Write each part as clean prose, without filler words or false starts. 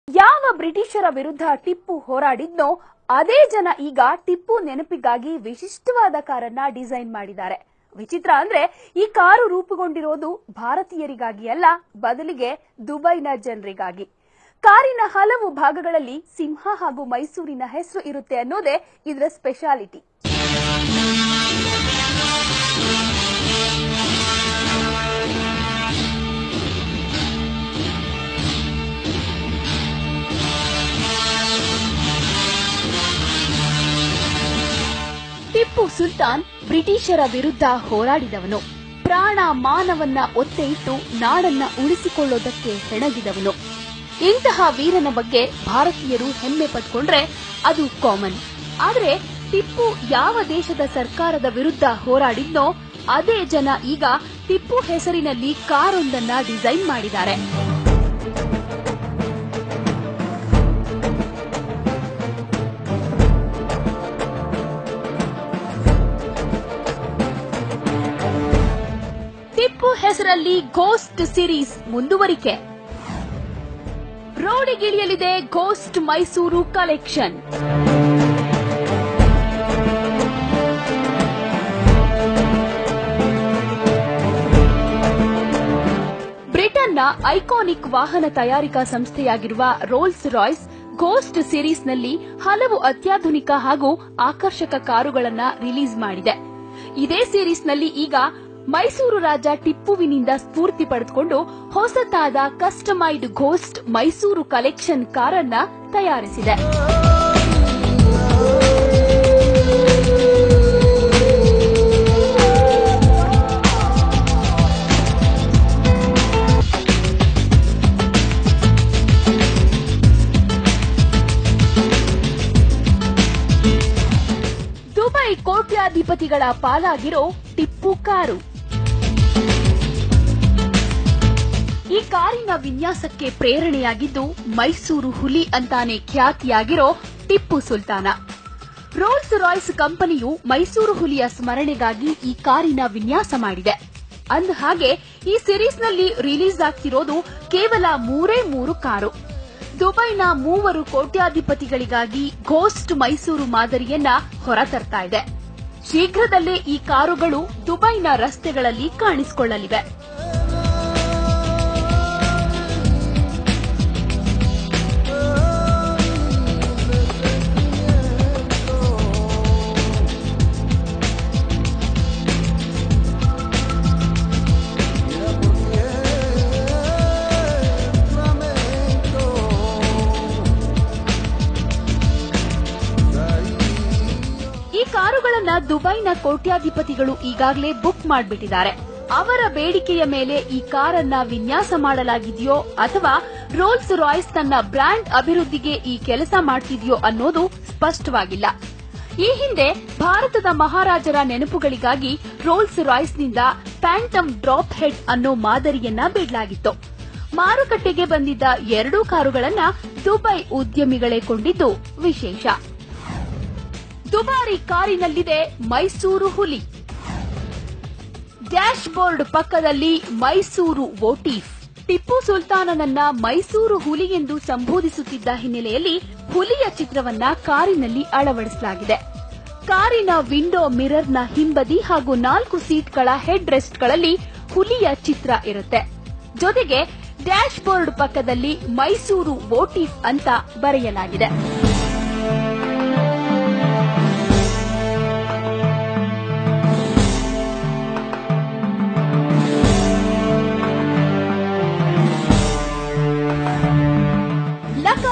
ಯಾವ ಬ್ರಿಟಿಷರ ವಿರುದ್ಧ ಟಿಪ್ಪು ಹೋರಾಡಿದ್ನೋ ಅದೇ ಜನ ಈಗ ಟಿಪ್ಪು ನೆನಪಿಗಾಗಿ ವಿಶಿಷ್ಟವಾದ ಕಾರನ್ನ ಡಿಸೈನ್ ಮಾಡಿದ್ದಾರೆ. ವಿಚಿತ್ರ ಅಂದ್ರೆ ಈ ಕಾರು ರೂಪುಗೊಂಡಿರೋದು ಭಾರತೀಯರಿಗಾಗಿ ಅಲ್ಲ, ಬದಲಿಗೆ ದುಬೈನ ಜನರಿಗಾಗಿ. ಕಾರಿನ ಹಲವು ಭಾಗಗಳಲ್ಲಿ ಸಿಂಹ ಹಾಗೂ ಮೈಸೂರಿನ ಹೆಸರು ಇರುತ್ತೆ ಅನ್ನೋದೇ ಇದರ ಸ್ಪೆಷಾಲಿಟಿ. ಟಿಪ್ಪು ಸುಲ್ತಾನ್ ಬ್ರಿಟಿಷರ ವಿರುದ್ಧ ಹೋರಾಡಿದವನು. ಪ್ರಾಣ ಮಾನವನ್ನ ಒತ್ತೆ ಇಟ್ಟು ನಾಡನ್ನ ಉಳಿಸಿಕೊಳ್ಳೋದಕ್ಕೆ ಹೆಣಗಿದವನು. ಇಂತಹ ವೀರನ ಬಗ್ಗೆ ಭಾರತೀಯರು ಹೆಮ್ಮೆ ಪಟ್ಕೊಂಡ್ರೆ ಅದು ಕಾಮನ್. ಆದ್ರೆ ಟಿಪ್ಪು ಯಾವ ದೇಶದ ಸರ್ಕಾರದ ವಿರುದ್ಧ ಹೋರಾಡಿದ್ನೋ ಅದೇ ಜನ ಈಗ ಟಿಪ್ಪು ಹೆಸರಿನಲ್ಲಿ ಕಾರೊಂದನ್ನ ಡಿಸೈನ್ ಮಾಡಿದ್ದಾರೆ. ಟಿಪ್ಪು ಹೆಸರಲ್ಲಿ ಘೋಸ್ಟ್ ಸಿರೀಸ್ ಮುಂದುವರಿಕೆ. ರೋಡಿಗಿಳಿಯಲಿದೆ ಘೋಸ್ಟ್ ಮೈಸೂರು ಕಲೆಕ್ಷನ್. ಬ್ರಿಟನ್ನ ಐಕಾನಿಕ್ ವಾಹನ ತಯಾರಿಕಾ ಸಂಸ್ಥೆಯಾಗಿರುವ ರೋಲ್ಸ್ ರಾಯ್ಸ್ ಘೋಸ್ಟ್ ಸಿರೀಸ್ನಲ್ಲಿ ಹಲವು ಅತ್ಯಾಧುನಿಕ ಹಾಗೂ ಆಕರ್ಷಕ ಕಾರುಗಳನ್ನು ರಿಲೀಸ್ ಮಾಡಿದೆ. ಇದೇ ಸಿರೀಸ್ನಲ್ಲಿ ಈಗ ಮೈಸೂರು ರಾಜ ಟಿಪ್ಪುವಿನಿಂದ ಸ್ಫೂರ್ತಿ ಪಡೆದುಕೊಂಡು ಹೊಸತಾದ ಕಸ್ಟಮೈಡ್ ಘೋಸ್ಟ್ ಮೈಸೂರು ಕಲೆಕ್ಷನ್ ಕಾರನ್ನ ತಯಾರಿಸಿದೆ. ದುಬೈ ಕೋಟ್ಯಾಧಿಪತಿಗಳ ಪಾಲಾಗಿರೋ ಟಿಪ್ಪು ಕಾರು. ಈ ಕಾರಿನ ವಿನ್ಯಾಸಕ್ಕೆ ಪ್ರೇರಣೆಯಾಗಿದ್ದು ಮೈಸೂರು ಹುಲಿ ಅಂತಾನೆ ಖ್ಯಾತಿಯಾಗಿರೋ ಟಿಪ್ಪು ಸುಲ್ತಾನ. ರೋಲ್ಸ್ ರಾಯ್ಸ್ ಕಂಪನಿಯು ಮೈಸೂರು ಹುಲಿಯ ಸ್ಮರಣೆಗಾಗಿ ಈ ಕಾರಿನ ವಿನ್ಯಾಸ ಮಾಡಿದೆ. ಅಂದಹಾಗೆ ಈ ಸಿರೀಸ್ನಲ್ಲಿ ರಿಲೀಸ್ ಆಗ್ತಿರೋದು ಕೇವಲ 3 ಕಾರು. ದುಬೈನ 3 ಕೋಟ್ಯಾಧಿಪತಿಗಳಿಗಾಗಿ ಘೋಸ್ಟ್ ಮೈಸೂರು ಮಾದರಿಯನ್ನ ಹೊರತರ್ತಾ ಇದೆ. ಶೀಘ್ರದಲ್ಲೇ ಈ ಕಾರುಗಳು ದುಬೈನ ರಸ್ತೆಗಳಲ್ಲಿ ಕಾಣಿಸಿಕೊಳ್ಳಲಿವೆ. ಈ ಕಾರುಗಳನ್ನ ದುಬೈನ ಕೋಟ್ಯಾಧಿಪತಿಗಳು ಈಗಾಗಲೇ ಬುಕ್ ಮಾಡಿಬಿಟ್ಟಿದ್ದಾರೆ. ಅವರ ಬೇಡಿಕೆಯ ಮೇಲೆ ಈ ಕಾರನ್ನ ವಿನ್ಯಾಸ ಮಾಡಲಾಗಿದೆಯೋ ಅಥವಾ ರೋಲ್ಸ್ ರಾಯ್ಸ್ ತನ್ನ ಬ್ರ್ಯಾಂಡ್ ಅಭಿವೃದ್ಧಿಗೆ ಈ ಕೆಲಸ ಮಾಡ್ತಿದೆಯೋ ಅನ್ನೋದು ಸ್ಪಷ್ಟವಾಗಿಲ್ಲ. ಈ ಹಿಂದೆ ಭಾರತದ ಮಹಾರಾಜರ ನೆನಪುಗಳಿಗಾಗಿ ರೋಲ್ಸ್ ರಾಯ್ಸ್ನಿಂದ ಫ್ಯಾಂಟಮ್ ಡ್ರಾಪ್ ಹೆಡ್ ಅನ್ನೋ ಮಾದರಿಯನ್ನ ಬಿಡಲಾಗಿತ್ತು. ಮಾರುಕಟ್ಟೆಗೆ ಬಂದಿದ್ದ 2 ಕಾರುಗಳನ್ನ ದುಬೈ ಉದ್ಯಮಿಗಳೇ ಕೊಂಡಿದ್ದು ವಿಶೇಷ. ದುಬಾರಿ ಕಾರಿನಲ್ಲಿದೆ ಮೈಸೂರು ಹುಲಿ. ಡ್ಯಾಶ್ ಬೋರ್ಡ್ ಪಕ್ಕದಲ್ಲಿ ಮೈಸೂರು ವೋಟೀಫ್. ಟಿಪ್ಪು ಸುಲ್ತಾನನನ್ನ ಮೈಸೂರು ಹುಲಿ ಎಂದು ಸಂಬೋಧಿಸುತ್ತಿದ್ದ ಹಿನ್ನೆಲೆಯಲ್ಲಿ ಹುಲಿಯ ಚಿತ್ರವನ್ನ ಕಾರಿನಲ್ಲಿ ಅಳವಡಿಸಲಾಗಿದೆ. ಕಾರಿನ ವಿಂಡೋ ಮಿರರ್ನ ಹಿಂಬದಿ ಹಾಗೂ 4 ಸೀಟ್ಗಳ ಹೆಡ್ ರೆಸ್ಟ್ಗಳಲ್ಲಿ ಹುಲಿಯ ಚಿತ್ರ ಇರುತ್ತೆ. ಜೊತೆಗೆ ಡ್ಯಾಶ್ ಬೋರ್ಡ್ ಪಕ್ಕದಲ್ಲಿ ಮೈಸೂರು ವೋಟೀಫ್ ಅಂತ ಬರೆಯಲಾಗಿದೆ.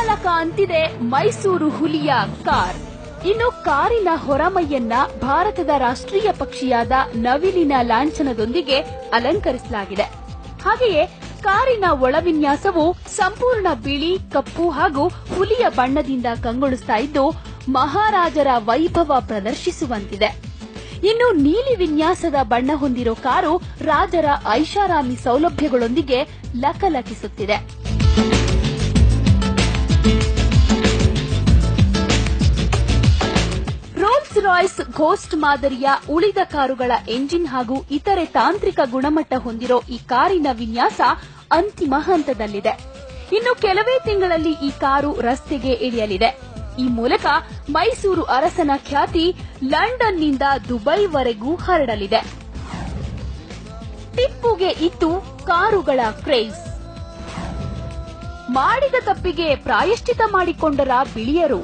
ಲಕ ಅಂತಿದೆ ಮೈಸೂರು ಹುಲಿಯ ಕಾರ್. ಇನ್ನು ಕಾರಿನ ಹೊರಮೈಯನ್ನ ಭಾರತದ ರಾಷ್ಟ್ರೀಯ ಪಕ್ಷಿಯಾದ ನವಿಲಿನ ಲಾಂಛನದೊಂದಿಗೆ ಅಲಂಕರಿಸಲಾಗಿದೆ. ಹಾಗೆಯೇ ಕಾರಿನ ಒಳವಿನ್ಯಾಸವು ಸಂಪೂರ್ಣ ಬಿಳಿ, ಕಪ್ಪು ಹಾಗೂ ಹುಲಿಯ ಬಣ್ಣದಿಂದ ಕಂಗೊಳಿಸ್ತಾ ಇದ್ದು ಮಹಾರಾಜರ ವೈಭವ ಪ್ರದರ್ಶಿಸುವಂತಿದೆ. ಇನ್ನು ನೀಲಿ ವಿನ್ಯಾಸದ ಬಣ್ಣ ಹೊಂದಿರೋ ಕಾರು ರಾಜರ ಐಷಾರಾಮಿ ಸೌಲಭ್ಯಗಳೊಂದಿಗೆ ಲಕಲಕಿಸುತ್ತಿದೆ. ರೋಲ್ಸ್ ರಾಯ್ಸ್ ಘೋಸ್ಟ್ ಮಾದರಿಯ ಉಳಿದ ಕಾರುಗಳ ಎಂಜಿನ್ ಹಾಗೂ ಇತರೆ ತಾಂತ್ರಿಕ ಗುಣಮಟ್ಟ ಹೊಂದಿರೋ ಈ ಕಾರಿನ ವಿನ್ಯಾಸ ಅಂತಿಮ ಹಂತದಲ್ಲಿದೆ. ಇನ್ನು ಕೆಲವೇ ತಿಂಗಳಲ್ಲಿ ಈ ಕಾರು ರಸ್ತೆಗೆ ಇಳಿಯಲಿದೆ. ಈ ಮೂಲಕ ಮೈಸೂರು ಅರಸನ ಖ್ಯಾತಿ ಲಂಡನ್ನಿಂದ ದುಬೈವರೆಗೂ ಹರಡಲಿದೆ. ಟಿಪ್ಪುಗೆ ಇತ್ತು ಕಾರುಗಳ ಕ್ರೇಜ್. ಮಾಡಿದ ತಪ್ಪಿಗೆ ಪ್ರಾಯಶ್ಚಿತ ಮಾಡಿಕೊಂಡರ ಬಿಳಿಯರು.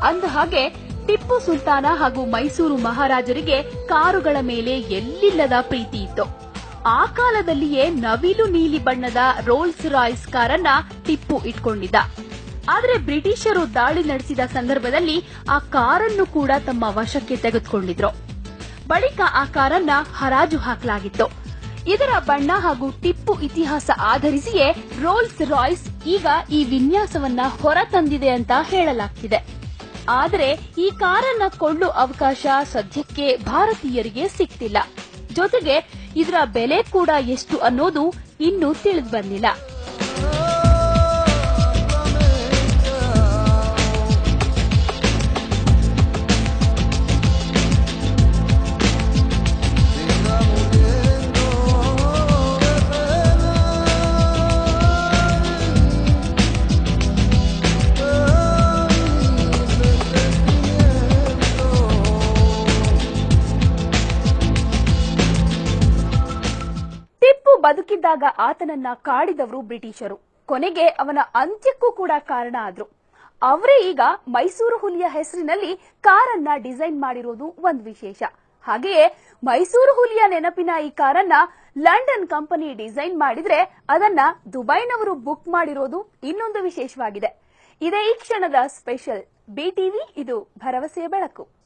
ಅಂದಹಾಗೆ ಟಿಪ್ಪು ಸುಲ್ತಾನ ಹಾಗೂ ಮೈಸೂರು ಮಹಾರಾಜರಿಗೆ ಕಾರುಗಳ ಮೇಲೆ ಎಲ್ಲಿಲ್ಲದ ಪ್ರೀತಿ ಇತ್ತು. ಆ ಕಾಲದಲ್ಲಿಯೇ ನವಿಲು ನೀಲಿ ಬಣ್ಣದ ರೋಲ್ಸ್ ರಾಯ್ಸ್ ಕಾರನ್ನ ಟಿಪ್ಪು ಇಟ್ಕೊಂಡಿದ್ದ. ಆದರೆ ಬ್ರಿಟಿಷರು ದಾಳಿ ನಡೆಸಿದ ಸಂದರ್ಭದಲ್ಲಿ ಆ ಕಾರನ್ನು ಕೂಡ ತಮ್ಮ ವಶಕ್ಕೆ ತೆಗೆದುಕೊಂಡಿದ್ರು. ಬಳಿಕ ಆ ಕಾರನ್ನ ಹರಾಜು ಹಾಕಲಾಗಿತ್ತು. ಇದರ ಬಣ್ಣ ಹಾಗೂ ಟಿಪ್ಪು ಇತಿಹಾಸ ಆಧರಿಸಿಯೇ ರೋಲ್ಸ್ ರಾಯ್ಸ್ ಈಗ ಈ ವಿನ್ಯಾಸವನ್ನ ಹೊರತಂದಿದೆ ಅಂತ ಹೇಳಲಾಗ್ತಿದೆ. ಆದರೆ ಈ ಕಾರನ್ನ ಕೊಳ್ಳೋ ಅವಕಾಶ ಸದ್ಯಕ್ಕೆ ಭಾರತೀಯರಿಗೆ ಸಿಗ್ತಿಲ್ಲ. ಜೊತೆಗೆ ಇದರ ಬೆಲೆ ಕೂಡ ಎಷ್ಟು ಅನ್ನೋದು ಇನ್ನೂ ತಿಳಿದು ಬಂದಿಲ್ಲ. ಬದುಕಿದ್ದಾಗ ಆತನನ್ನ ಕಾಡಿದವರು ಬ್ರಿಟಿಷರು. ಕೊನೆಗೆ ಅವನ ಅಂತ್ಯಕ್ಕೂ ಕೂಡ ಕಾರಣ ಆದ್ರು. ಅವರೇ ಈಗ ಮೈಸೂರು ಹುಲಿಯ ಹೆಸರಿನಲ್ಲಿ ಕಾರನ್ನ ಡಿಸೈನ್ ಮಾಡಿರೋದು ಒಂದು ವಿಶೇಷ. ಹಾಗೆಯೇ ಮೈಸೂರು ಹುಲಿಯ ನೆನಪಿನ ಈ ಕಾರನ್ನ ಲಂಡನ್ ಕಂಪನಿ ಡಿಸೈನ್ ಮಾಡಿದ್ರೆ ಅದನ್ನ ದುಬೈನವರು ಬುಕ್ ಮಾಡಿರೋದು ಇನ್ನೊಂದು ವಿಶೇಷವಾಗಿದೆ. ಇದೇ ಈ ಕ್ಷಣದ ಸ್ಪೆಷಲ್. BTV, ಇದು ಭರವಸೆಯ ಬೆಳಕು.